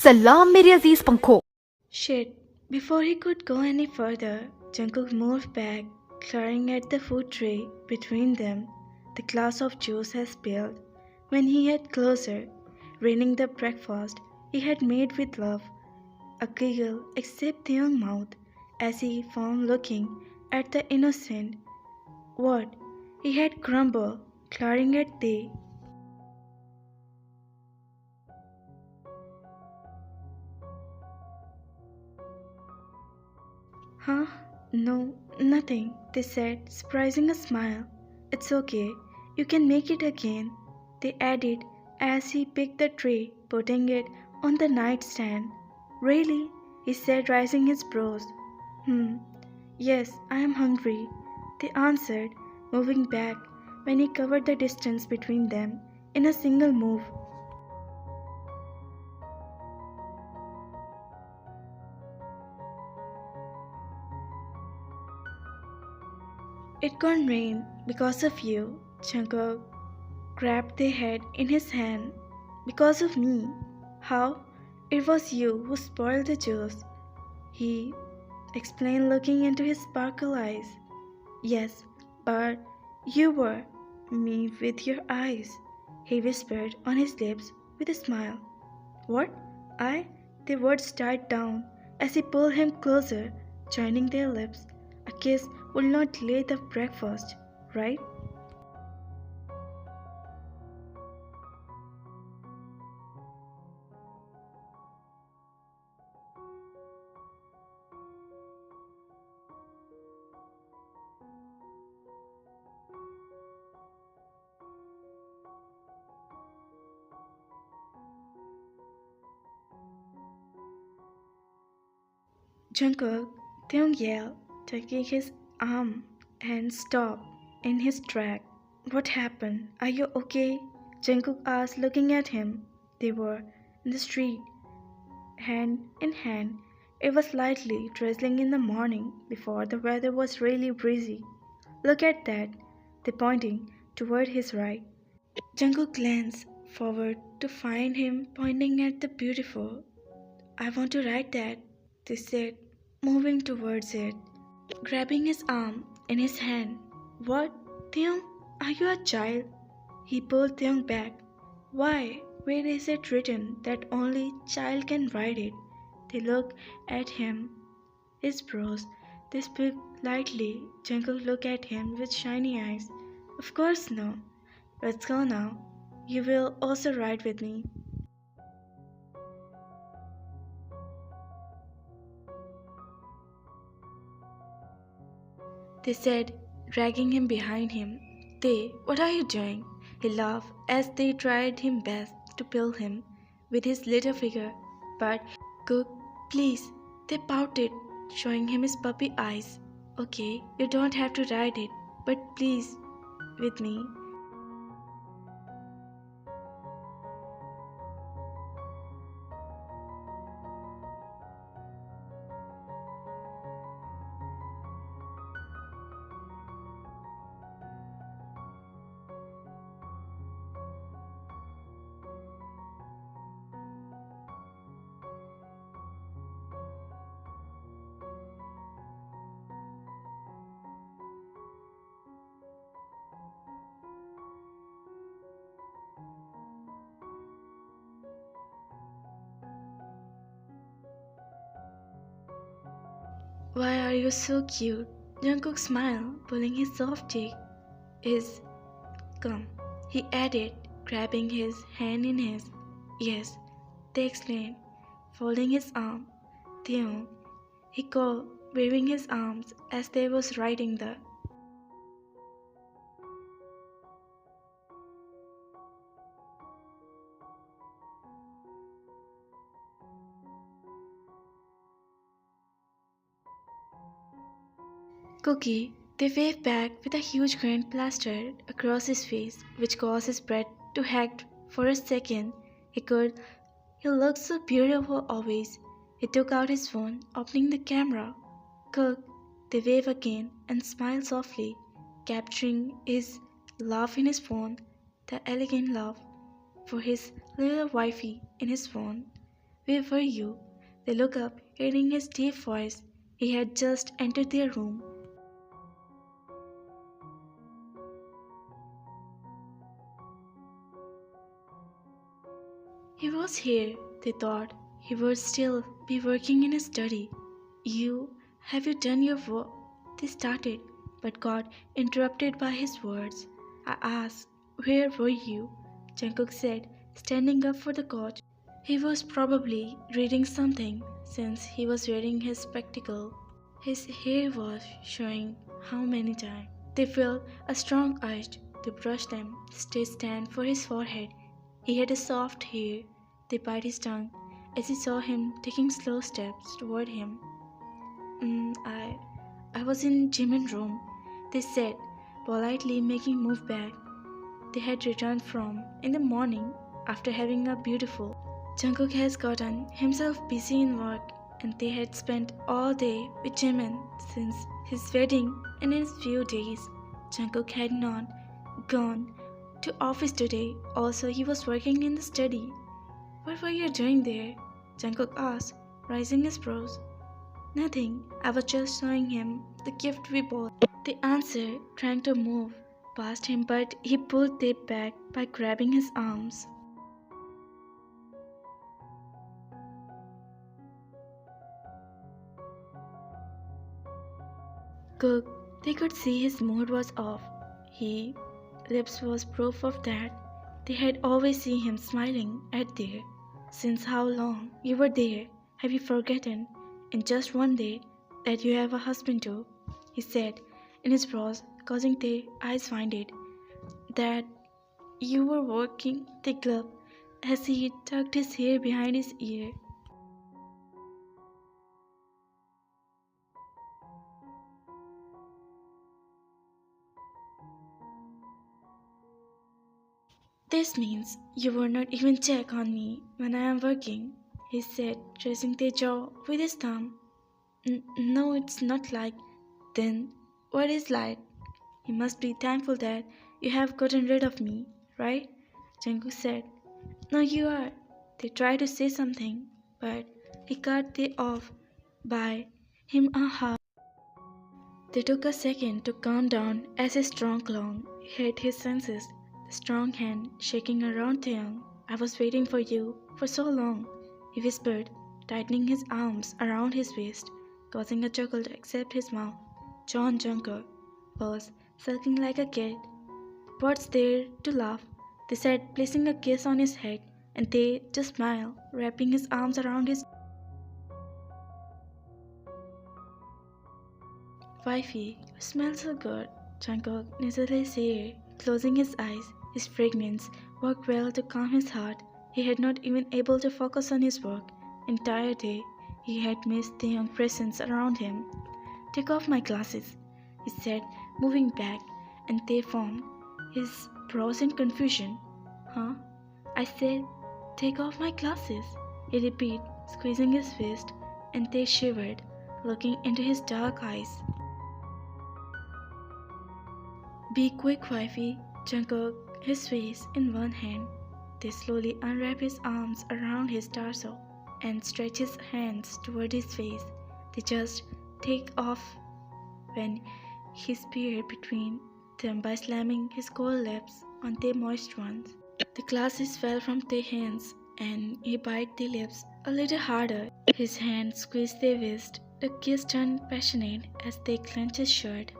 सलाम मेरे अजीज पंखों। Shit. Before he could go any further, Jungkook moved back, glaring at the food tray between them. The glass of juice had spilled. When he had closer, raining the breakfast he had made with love. A giggle escaped the young mouth as he found looking at the innocent. What? He had grumbled, glaring at they. Huh? No, nothing, they said, surprising a smile. It's okay, you can make it again, they added as he picked the tray, putting it on the nightstand. Really? He said, raising his brows. Hmm, yes, I am hungry, they answered, moving back when he covered the distance between them in a single move. It can't rain because of you, Jungkook grabbed the head in his hand. Because of me? How? It was you who spoiled the juice. He explained, looking into his sparkle eyes. Yes, but you were me with your eyes, he whispered on his lips with a smile. What? I? The words died down as he pulled him closer, joining their lips. A kiss would not delay the breakfast, right? Jungkook, Taeyoung yelled, taking his arm and stopped in his track. What happened? Are you okay? Jungkook asked, looking at him. They were in the street, hand in hand. It was lightly drizzling in the morning before the weather was really breezy. Look at that, they pointing toward his right. Jungkook glanced forward to find him pointing at the beautiful. I want to ride that, they said, moving towards it, grabbing his arm in his hand. What? Taeyoung, are you a child? He pulled Taeyoung back. Why? Where is it written that only child can ride it? They looked at him, his brows. They spoke lightly. Jungkook looked at him with shiny eyes. Of course no. Let's go now. You will also ride with me. They said, dragging him behind him. What are you doing? He laughed as they tried him best to pull him with his little figure. But, Cook, please, they pouted, showing him his puppy eyes. Okay, you don't have to ride it, but please, with me. Why are you so cute? Jungkook smiled, pulling his soft cheek. Is come, he added, grabbing his hand in his. Yes, they explained, folding his arm. Theo, he called, waving his arms as they was riding the. Cookie, they waved back with a huge grin plastered across his face, which caused his breath to hang for a second. He could. He looked so beautiful always. He took out his phone, opening the camera. Cook, they waved again and smiled softly, capturing his laugh in his phone, the elegant laugh for his little wifey in his phone. Where were you? They looked up, hearing his deep voice. He had just entered their room. He was here, they thought. He would still be working in his study. Have you done your work? They started, but got interrupted by his words. I asked, where were you? Jungkook said, standing up for the coach. He was probably reading something since he was wearing his spectacle. His hair was showing how many times. They felt a strong urge to brush them, to stand for his forehead. He had a soft hair. They bit his tongue as he saw him taking slow steps toward him. I was in Jimin's room, they said, politely making move back. They had returned from in the morning after having a beautiful. Jungkook has gotten himself busy in work and they had spent all day with Jimin since his wedding and in a few days. Jungkook had not gone to office today. Also, he was working in the study. What were you doing there? Jungkook asked, raising his brows. Nothing. I was just showing him the gift we bought. They answered, trying to move past him, but he pulled them back by grabbing his arms. Cook, they could see his mood was off. His lips was proof of that. They had always seen him smiling at there. Since how long you were there? Have you forgotten? In just one day that you have a husband too, he said in his brows, causing their eyes find it. That you were working the glove as he tucked his hair behind his ear. This means you will not even check on me when I am working, he said, tracing their jaw with his thumb. No, it's not like. Then, what is like? You must be thankful that you have gotten rid of me, right? Jungkook said. No, you are. They tried to say something, but he cut they off by him a hug. They took a second to calm down as his strong claw hit his senses, the strong hand shaking around Taeyoung. I was waiting for you for so long, he whispered, tightening his arms around his waist, causing a chuckle to accept his mouth. John Jungkook was sulking like a kid. What's there to laugh? They said, placing a kiss on his head, and they just smiled, wrapping his arms around his. Wifey, you smell so good, Jungkook nasally said, closing his eyes. His fragrance worked well to calm his heart. He had not even able to focus on his work. Entire day, he had missed the young presence around him. Take off my glasses, he said, moving back, and they formed his brows in confusion. Huh? I said, take off my glasses, he repeated, squeezing his fist, and they shivered, looking into his dark eyes. Be quick, wifey, Jungkook, his face in one hand. They slowly unwrap his arms around his torso and stretch his hands toward his face. They just take off when he speared between them by slamming his cold lips on their moist ones. The glasses fell from their hands and he bit their lips a little harder. His hand squeezed their wrist. The kiss turned passionate as they clenched his shirt.